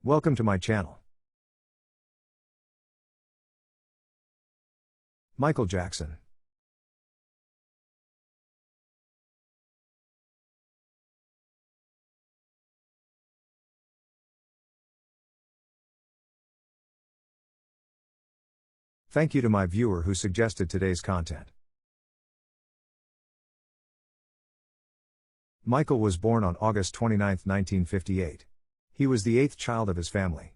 Welcome to my channel. Michael Jackson. Thank you to my viewer who suggested today's content. Michael was born on August 29, 1958. He was the eighth child of his family.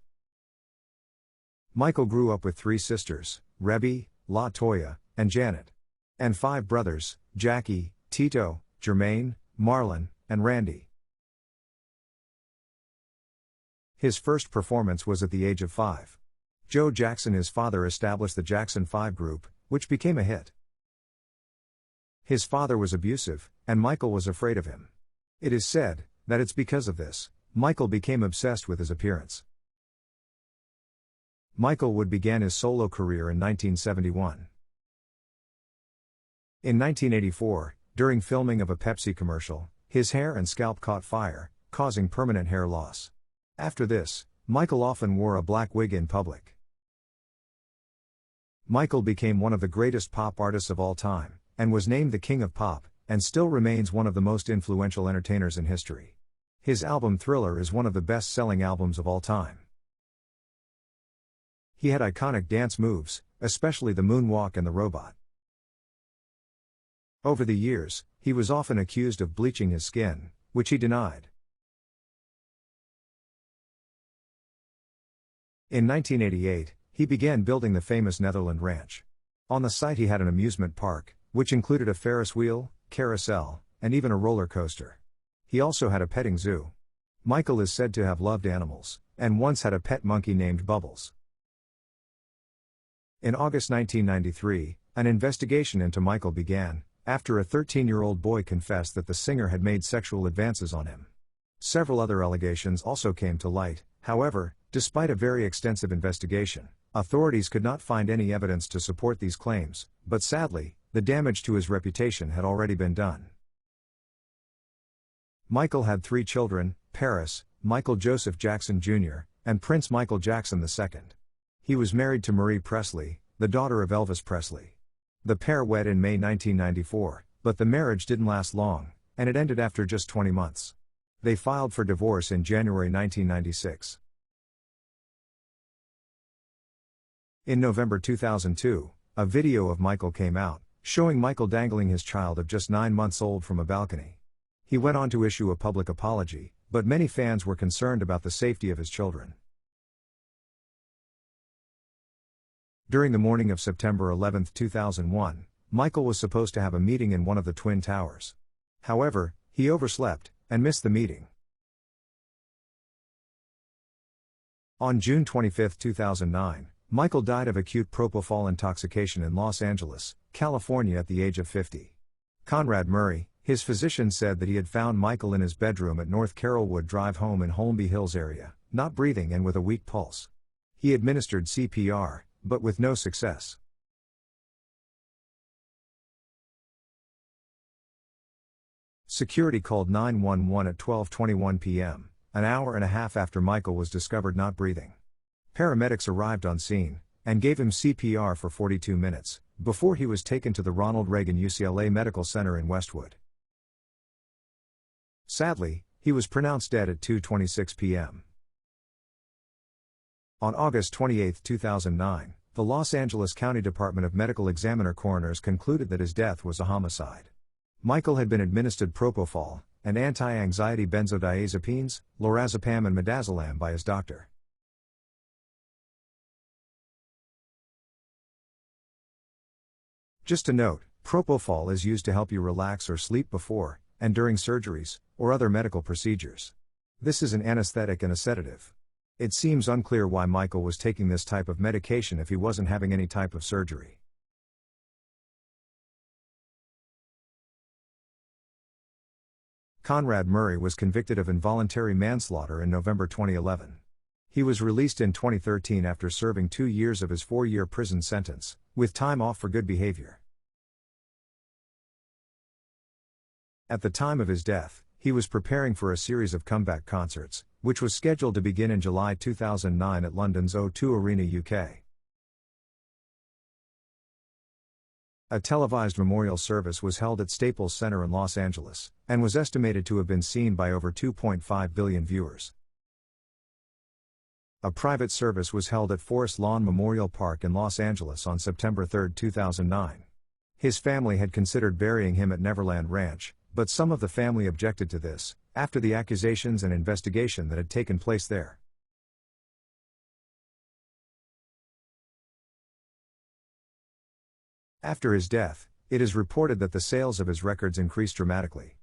Michael grew up with three sisters, Rebbe, La Toya, and Janet. And five brothers, Jackie, Tito, Jermaine, Marlon, and Randy. His first performance was at the age of 5. Joe Jackson, his father, established the Jackson 5 Group, which became a hit. His father was abusive, and Michael was afraid of him. It is said that it's because of this, Michael became obsessed with his appearance. Michael Wood began his solo career in 1971. In 1984, during filming of a Pepsi commercial, his hair and scalp caught fire, causing permanent hair loss. After this, Michael often wore a black wig in public. Michael became one of the greatest pop artists of all time, and was named the King of Pop, and still remains one of the most influential entertainers in history. His album Thriller is one of the best-selling albums of all time. He had iconic dance moves, especially the moonwalk and the robot. Over the years, he was often accused of bleaching his skin, which he denied. In 1988, he began building the famous Netherland Ranch. On the site he had an amusement park, which included a Ferris wheel, carousel, and even a roller coaster. He also had a petting zoo. Michael is said to have loved animals, and once had a pet monkey named Bubbles. In August 1993, an investigation into Michael began, after a 13-year-old boy confessed that the singer had made sexual advances on him. Several other allegations also came to light, however, despite a very extensive investigation, authorities could not find any evidence to support these claims, but sadly, the damage to his reputation had already been done. Michael had three children, Paris, Michael Joseph Jackson Jr., and Prince Michael Jackson II. He was married to Marie Presley, the daughter of Elvis Presley. The pair wed in May 1994, but the marriage didn't last long, and it ended after just 20 months. They filed for divorce in January 1996. In November 2002, a video of Michael came out, showing Michael dangling his child of just 9 months old from a balcony. He went on to issue a public apology, but many fans were concerned about the safety of his children. During the morning of September 11, 2001, Michael was supposed to have a meeting in one of the Twin Towers. However, he overslept, and missed the meeting. On June 25, 2009, Michael died of acute propofol intoxication in Los Angeles, California at the age of 50. Conrad Murray, his physician, said that he had found Michael in his bedroom at North Carrollwood Drive home in Holmby Hills area, not breathing and with a weak pulse. He administered CPR, but with no success. Security called 911 at 12:21 p.m., an hour and a half after Michael was discovered not breathing. Paramedics arrived on scene, and gave him CPR for 42 minutes, before he was taken to the Ronald Reagan UCLA Medical Center in Westwood. Sadly, he was pronounced dead at 2:26 p.m. On August 28, 2009, the Los Angeles County Department of Medical Examiner coroners concluded that his death was a homicide. Michael had been administered propofol, and anti-anxiety benzodiazepines, lorazepam and midazolam by his doctor. Just a note, propofol is used to help you relax or sleep before and during surgeries or other medical procedures. This is an anesthetic and a sedative. It seems unclear why Michael was taking this type of medication if he wasn't having any type of surgery. Conrad Murray was convicted of involuntary manslaughter in November 2011. He was released in 2013 after serving 2 years of his 4-year prison sentence, with time off for good behavior. At the time of his death, he was preparing for a series of comeback concerts, which was scheduled to begin in July 2009 at London's O2 Arena, UK. A televised memorial service was held at Staples Center in Los Angeles, and was estimated to have been seen by over 2.5 billion viewers. A private service was held at Forest Lawn Memorial Park in Los Angeles on September 3, 2009. His family had considered burying him at Neverland Ranch, but some of the family objected to this, after the accusations and investigation that had taken place there. After his death, it is reported that the sales of his records increased dramatically.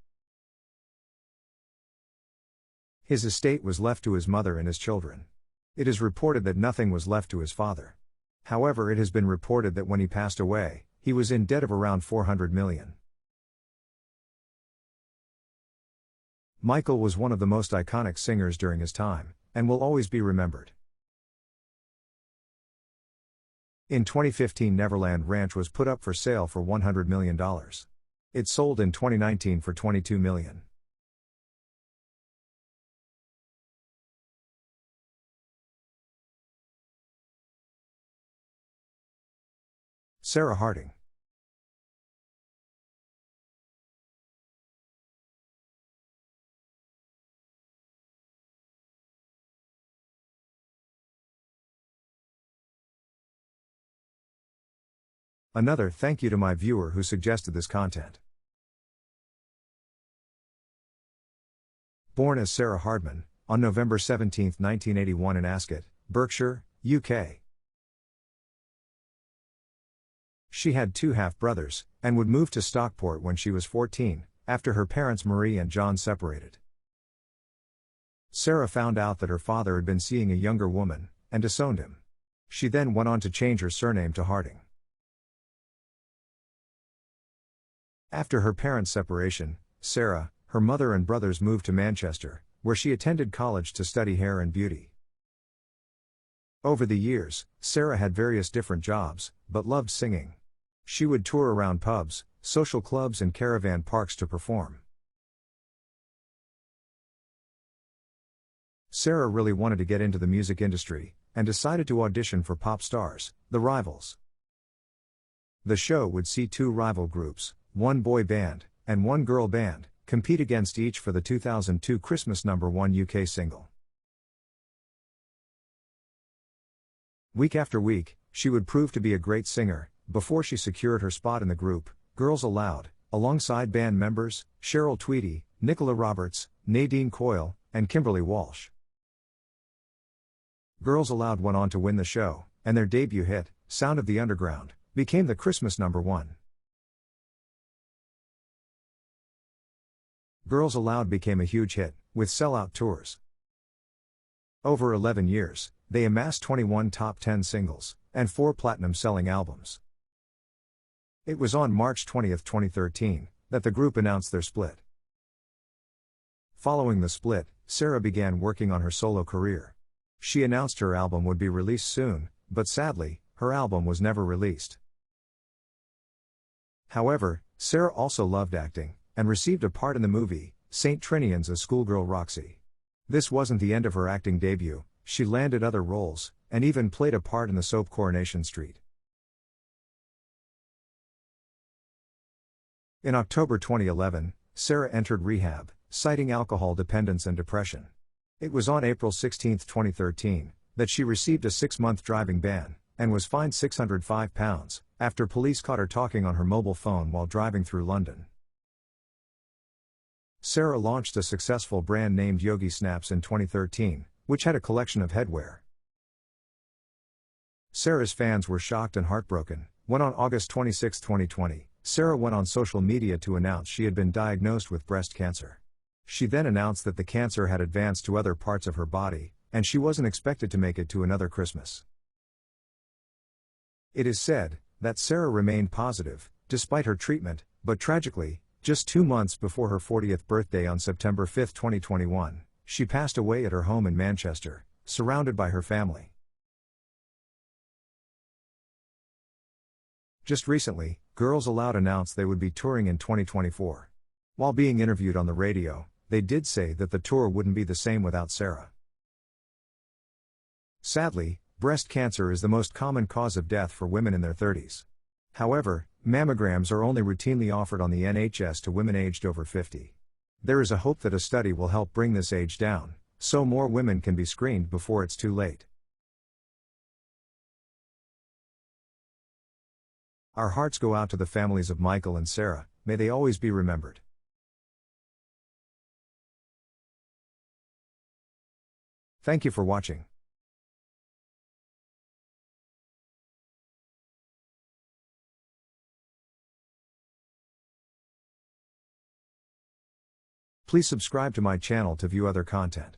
His estate was left to his mother and his children. It is reported that nothing was left to his father. However, it has been reported that when he passed away, he was in debt of around $400 million. Michael was one of the most iconic singers during his time, and will always be remembered. In 2015, Neverland Ranch was put up for sale for $100 million. It sold in 2019 for $22 million. Sarah Harding. Another thank you to my viewer who suggested this content. Born as Sarah Hardman, on November 17, 1981 in Ascot, Berkshire, UK. She had two half-brothers, and would move to Stockport when she was 14, after her parents Marie and John separated. Sarah found out that her father had been seeing a younger woman, and disowned him. She then went on to change her surname to Harding. After her parents' separation, Sarah, her mother and brothers moved to Manchester, where she attended college to study hair and beauty. Over the years, Sarah had various different jobs, but loved singing. She would tour around pubs, social clubs and caravan parks to perform. Sarah really wanted to get into the music industry, and decided to audition for Pop Stars, The Rivals. The show would see two rival groups, one boy band, and one girl band, compete against each for the 2002 Christmas #1 UK single. Week after week, she would prove to be a great singer, before she secured her spot in the group, Girls Aloud, alongside band members, Cheryl Tweedy, Nicola Roberts, Nadine Coyle, and Kimberly Walsh. Girls Aloud went on to win the show, and their debut hit, Sound of the Underground, became the Christmas #1. Girls Aloud became a huge hit, with sellout tours. Over 11 years, they amassed 21 top 10 singles, and 4 platinum-selling albums. It was on March 20, 2013, that the group announced their split. Following the split, Sarah began working on her solo career. She announced her album would be released soon, but sadly, her album was never released. However, Sarah also loved acting, and received a part in the movie, St. Trinian's as schoolgirl Roxy. This wasn't the end of her acting debut, she landed other roles, and even played a part in the soap Coronation Street. In October 2011, Sarah entered rehab, citing alcohol dependence and depression. It was on April 16, 2013, that she received a 6-month driving ban, and was fined £605, after police caught her talking on her mobile phone while driving through London. Sarah launched a successful brand named Yogi Snaps in 2013, which had a collection of headwear. Sarah's fans were shocked and heartbroken, when on August 26, 2020, Sarah went on social media to announce she had been diagnosed with breast cancer. She then announced that the cancer had advanced to other parts of her body, and she wasn't expected to make it to another Christmas. It is said that Sarah remained positive, despite her treatment, but tragically, just 2 months before her 40th birthday on September 5, 2021, she passed away at her home in Manchester, surrounded by her family. Just recently, Girls Aloud announced they would be touring in 2024. While being interviewed on the radio, they did say that the tour wouldn't be the same without Sarah. Sadly, breast cancer is the most common cause of death for women in their 30s. However, mammograms are only routinely offered on the NHS to women aged over 50. There is a hope that a study will help bring this age down, so more women can be screened before it's too late. Our hearts go out to the families of Michael and Sarah, may they always be remembered. Thank you for watching. Please subscribe to my channel to view other content.